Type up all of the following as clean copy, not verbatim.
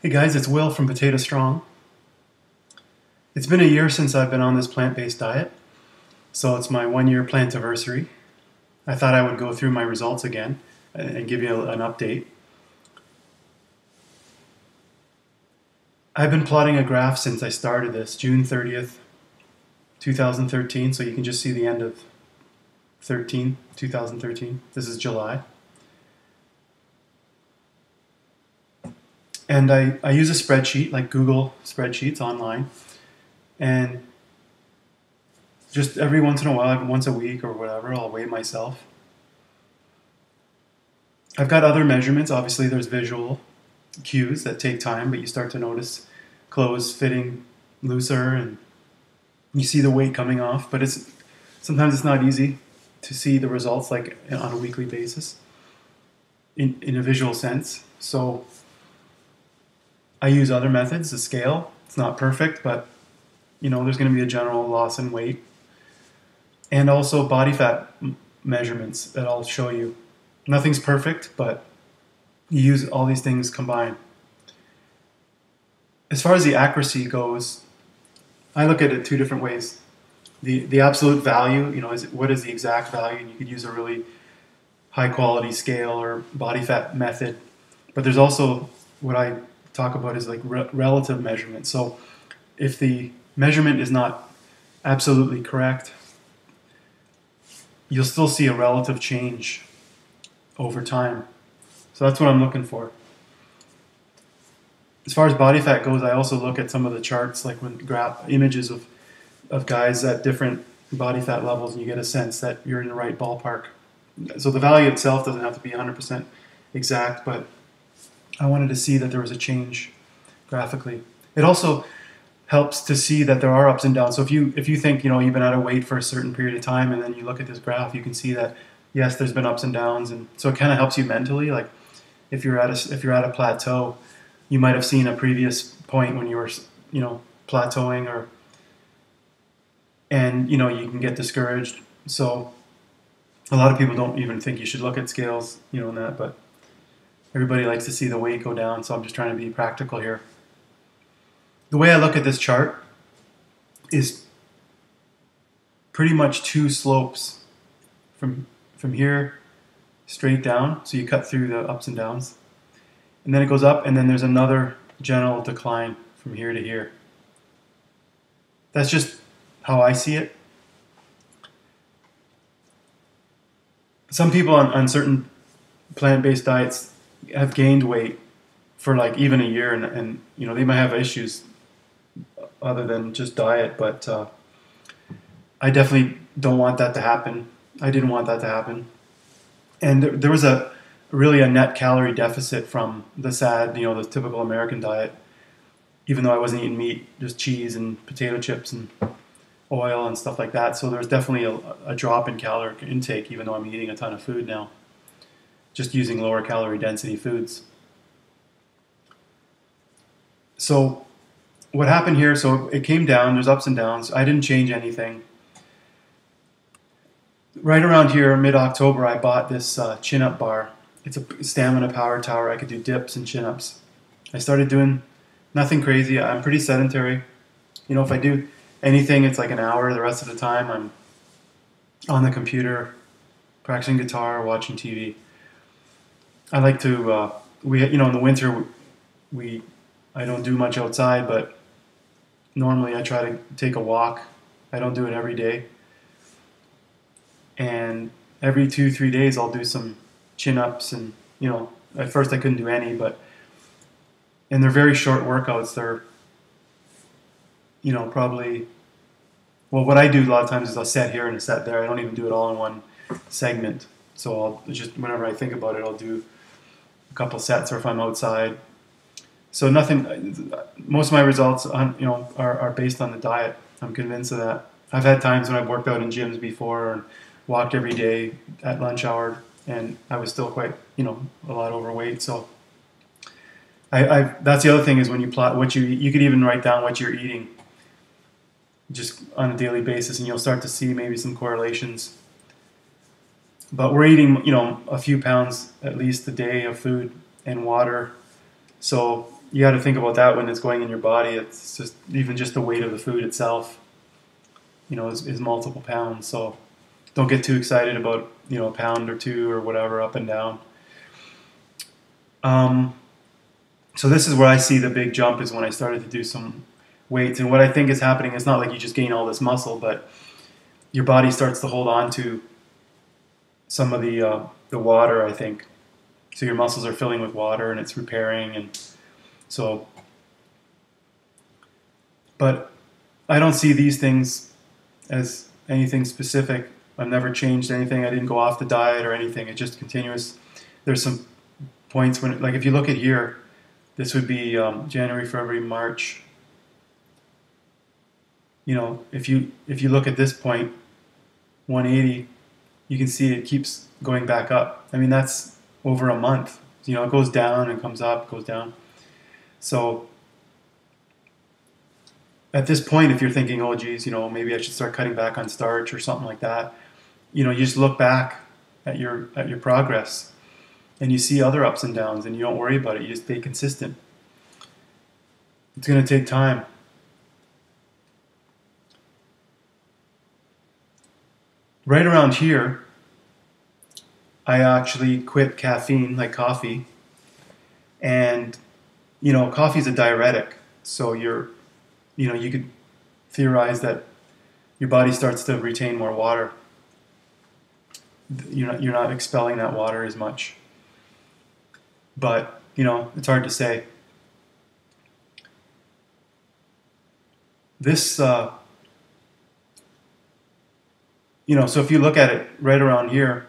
Hey guys, it's Will from Potato Strong. It's been a year since I've been on this plant-based diet, so it's my 1-year Plantiversary. I thought I would go through my results again and give you an update. I've been plotting a graph since I started this, June 30th, 2013, so you can just see the end of 2013. This is July. And I use a spreadsheet, like Google spreadsheets online, and just every once in a while, once a week or whatever, I'll weigh myself. I've got other measurements. Obviously, there's visual cues that take time, but you start to notice clothes fitting looser and you see the weight coming off, but sometimes it's not easy to see the results like on a weekly basis in a visual sense. So I use other methods, the scale. It's not perfect, but there's going to be a general loss in weight. And also body fat measurements that I'll show you. Nothing's perfect, but you use all these things combined. As far as the accuracy goes, I look at it two different ways. The absolute value, what is the exact value? And you could use a really high quality scale or body fat method. But there's also what I talk about is like relative measurement. So if the measurement is not absolutely correct, you'll still see a relative change over time. So that's what I'm looking for. As far as body fat goes, I also look at some of the charts, like when graph images of guys at different body fat levels, and you get a sense that you're in the right ballpark. So the value itself doesn't have to be 100% exact, but I wanted to see that there was a change graphically. It also helps to see that there are ups and downs. So if you think you've been out of weight for a certain period of time, and then you look at this graph, you can see that yes, there's been ups and downs, and so it kind of helps you mentally. Like if you're at a plateau, you might have seen a previous point when you were plateauing, and you can get discouraged. So a lot of people don't even think you should look at scales, and that, but everybody likes to see the weight go down, so I'm just trying to be practical here. The way I look at this chart is pretty much two slopes from here straight down, so you cut through the ups and downs. And then it goes up, and then there's another general decline from here to here. That's just how I see it. Some people on certain plant-based diets have gained weight for like even a year, and they might have issues other than just diet, but I definitely don't want that to happen. I didn't want that to happen. And there was really a net calorie deficit from the SAD, the typical American diet, even though I wasn't eating meat, just cheese and potato chips and oil and stuff like that. So there's definitely a drop in caloric intake, even though I'm eating a ton of food now, just using lower calorie density foods. So what happened here, so it came down, there's ups and downs. I didn't change anything. Right around here, mid-October, I bought this chin-up bar. It's a stamina power tower. I could do dips and chin-ups. I started doing nothing crazy. I'm pretty sedentary. If I do anything, it's like an hour. The rest of the time, I'm on the computer, practicing guitar, watching TV. I like to, in the winter, I don't do much outside, but normally I try to take a walk. I don't do it every day. And every 2-3 days I'll do some chin-ups, and at first I couldn't do any, and they're very short workouts. They're probably, well, what I do a lot of times is I'll set here and a set there. I don't even do it all in one segment. So I'll just, whenever I think about it, I'll do a couple sets, or if I'm outside. So nothing, most of my results are based on the diet. I'm convinced of that. I've had times when I've worked out in gyms before and walked every day at lunch hour, and I was still quite, a lot overweight. So that's the other thing, is when you plot what you could even write down what you're eating just on a daily basis, and you'll start to see maybe some correlations. But we're eating, a few pounds at least a day of food and water. So you got to think about that when it's going in your body. It's just even just the weight of the food itself, is multiple pounds. So don't get too excited about a pound or two or whatever up and down. Um, so this is where I see the big jump is when I started to do some weights. And what I think is happening is not like you just gain all this muscle, but your body starts to hold on to some of the water, I think. So your muscles are filling with water and it's repairing, and so. But I don't see these things as anything specific. I've never changed anything. I didn't go off the diet or anything. It's just continuous. There's some points when, like if you look at here, this would be January, February, March. If you look at this point, 180, you can see it keeps going back up. I mean, that's over a month. It goes down and comes up, goes down. So at this point, if you're thinking, oh geez, maybe I should start cutting back on starch or something like that, you just look back at your progress and you see other ups and downs, and you don't worry about it. You just stay consistent. It's going to take time. Right around here, I actually quit caffeine, like coffee, and coffee is a diuretic, so you could theorize that your body starts to retain more water. You're not expelling that water as much, but it's hard to say. This so if you look at it right around here,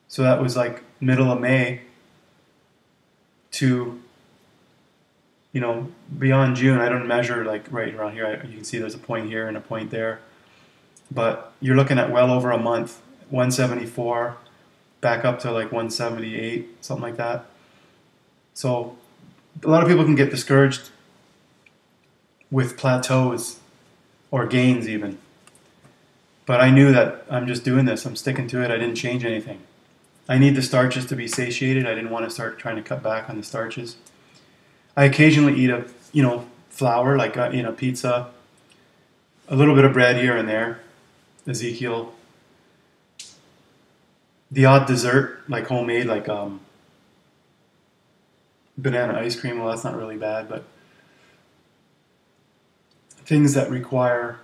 so that was like middle of May to beyond June. I don't measure like right around here. You can see there's a point here and a point there, but you're looking at well over a month. 174 back up to like 178, something like that. So a lot of people can get discouraged with plateaus or gains even. But I knew that I'm just doing this. I'm sticking to it. I didn't change anything. I need the starches to be satiated. I didn't want to start trying to cut back on the starches. I occasionally eat flour, like pizza, a little bit of bread here and there, Ezekiel. The odd dessert, like homemade, like banana ice cream. Well, that's not really bad, but things that require,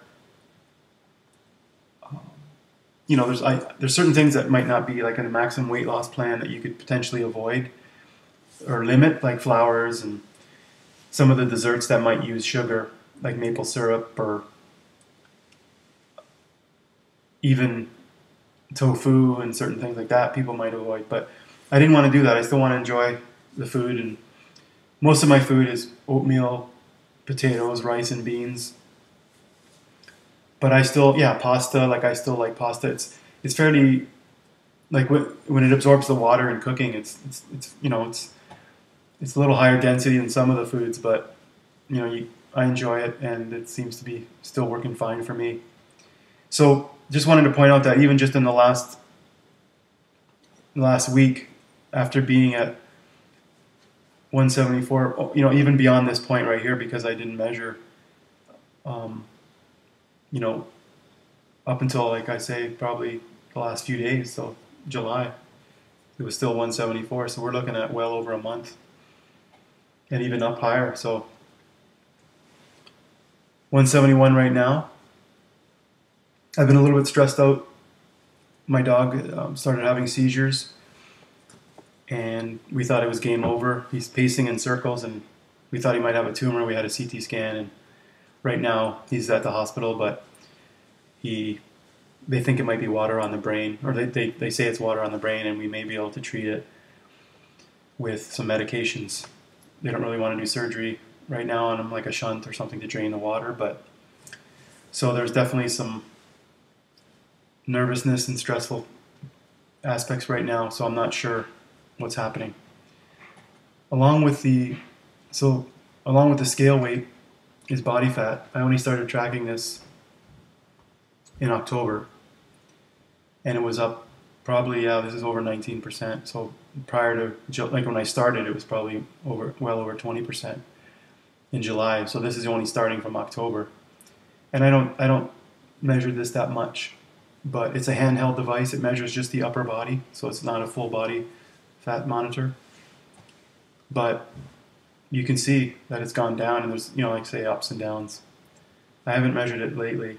there's certain things that might not be like in a maximum weight loss plan that you could potentially avoid or limit, like flours and some of the desserts that might use sugar, like maple syrup or even tofu and certain things like that people might avoid. But I didn't want to do that. I still want to enjoy the food, and most of my food is oatmeal, potatoes, rice, and beans. But I still, pasta. Like I still like pasta. It's fairly like when it absorbs the water in cooking. It's a little higher density than some of the foods, but I enjoy it, and it seems to be still working fine for me. So just wanted to point out that even just in the last week, after being at 174, even beyond this point right here, because I didn't measure, up until, like I say, probably the last few days, so July, it was still 174. So we're looking at well over a month, and even up higher. So 171 right now. I've been a little bit stressed out. My dog started having seizures, and we thought it was game over. He's pacing in circles, and we thought he might have a tumor. We had a CT scan, and right now he's at the hospital, but they think it might be water on the brain, or they say it's water on the brain, and we may be able to treat it with some medications. They don't really want to do surgery right now on him, like a shunt or something to drain the water, but so there's definitely some nervousness and stressful aspects right now, so I'm not sure what's happening. Along with the scale weight is body fat. I only started tracking this in October, and it was up Probably, yeah, this is over 19%. So prior to, like when I started, it was probably well over 20% in July. So this is only starting from October. And I don't measure this that much, but it's a handheld device. It measures just the upper body, so it's not a full body fat monitor. But you can see that it's gone down, and there's, like say, ups and downs. I haven't measured it lately.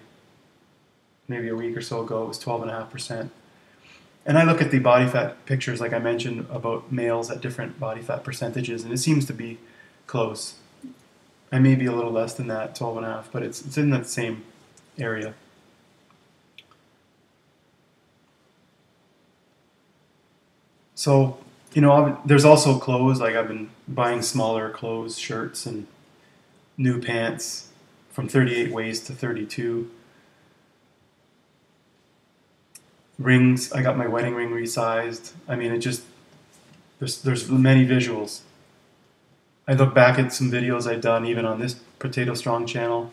Maybe a week or so ago, it was 12.5%. And I look at the body fat pictures, like I mentioned, about males at different body fat percentages, and it seems to be close. I may be a little less than that, 12.5, but it's in that same area. So, there's also clothes. Like I've been buying smaller clothes, shirts, and new pants from 38 waist to 32. Rings, I got my wedding ring resized. I mean, there's many visuals. I look back at some videos I've done, even on this Potato Strong channel,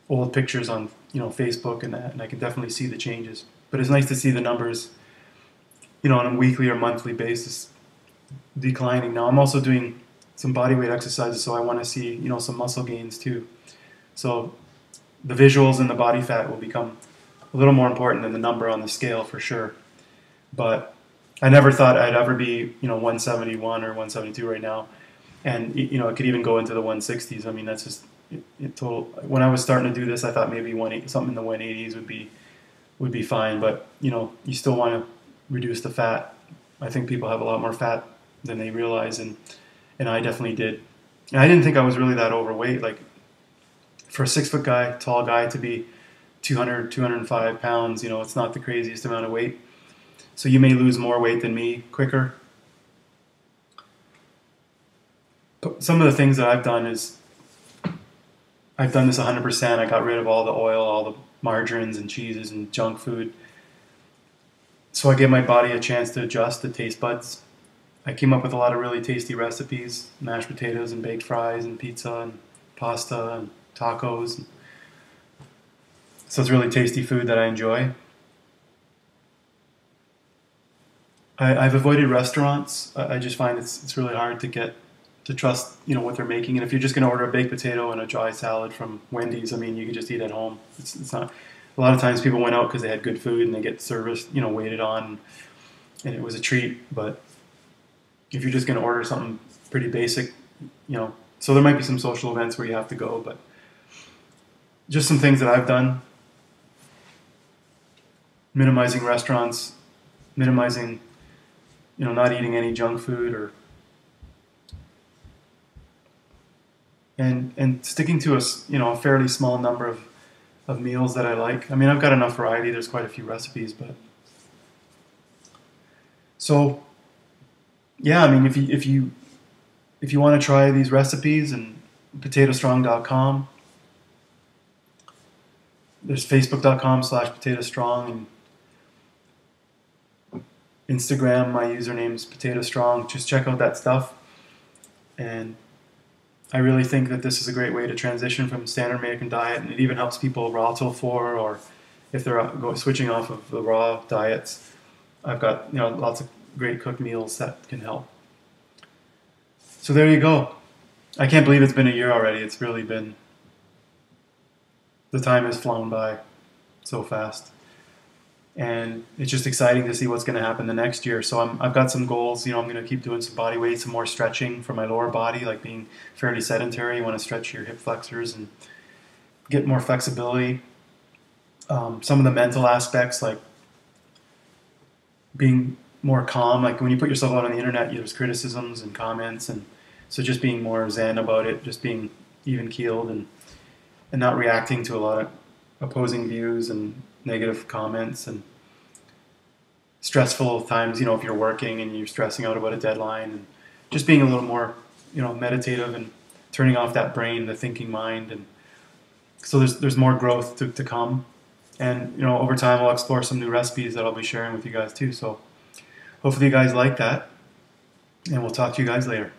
old pictures on Facebook and that, and I can definitely see the changes. But it's nice to see the numbers, on a weekly or monthly basis declining. Now I'm also doing some bodyweight exercises, so I want to see some muscle gains too. So the visuals and the body fat will become a little more important than the number on the scale for sure. But I never thought I'd ever be 171 or 172 right now, and it could even go into the 160s. I mean, that's just total. When I was starting to do this, I thought maybe something in the 180s would be fine. But you still want to reduce the fat. I think people have a lot more fat than they realize, and I definitely did. And I didn't think I was really that overweight. Like for a 6-foot guy, tall guy, to be 200, 205 pounds, it's not the craziest amount of weight. So you may lose more weight than me quicker. But some of the things that I've done is, I've done this 100%. I got rid of all the oil, all the margarines and cheeses and junk food. So I gave my body a chance to adjust the taste buds. I came up with a lot of really tasty recipes, mashed potatoes and baked fries and pizza and pasta and tacos. So it's really tasty food that I enjoy. I've avoided restaurants. I just find it's really hard to trust what they're making. And if you're just going to order a baked potato and a dry salad from Wendy's, I mean, you can just eat at home. It's not. A lot of times people went out because they had good food and they get service, waited on, and it was a treat. But if you're just going to order something pretty basic, so there might be some social events where you have to go, but just some things that I've done. Minimizing restaurants, minimizing, not eating any junk food, and sticking to a fairly small number of meals that I like. I mean, I've got enough variety. There's quite a few recipes, but so yeah. I mean, if you want to try these recipes, and potatostrong.com, there's facebook.com/potatostrong, and Instagram, my username's potatostrong. Just check out that stuff. And I really think that this is a great way to transition from standard American diet, and it even helps people raw till 4, or if they're switching off of the raw diets. I've got lots of great cooked meals that can help. So there you go. I can't believe it's been a year already. It's really been, the time has flown by so fast. And it's just exciting to see what's going to happen the next year. So I've got some goals. I'm going to keep doing some body weight, some more stretching for my lower body, like being fairly sedentary. You want to stretch your hip flexors and get more flexibility. Some of the mental aspects, like being more calm. Like when you put yourself out on the internet, there's criticisms and comments, and so just being more zen about it, just being even keeled, and not reacting to a lot of opposing views and negative comments, and stressful times, if you're working and you're stressing out about a deadline, and just being a little more, meditative and turning off that brain, the thinking mind. And so there's more growth to come. And, over time I'll explore some new recipes that I'll be sharing with you guys too. So hopefully you guys like that, and we'll talk to you guys later.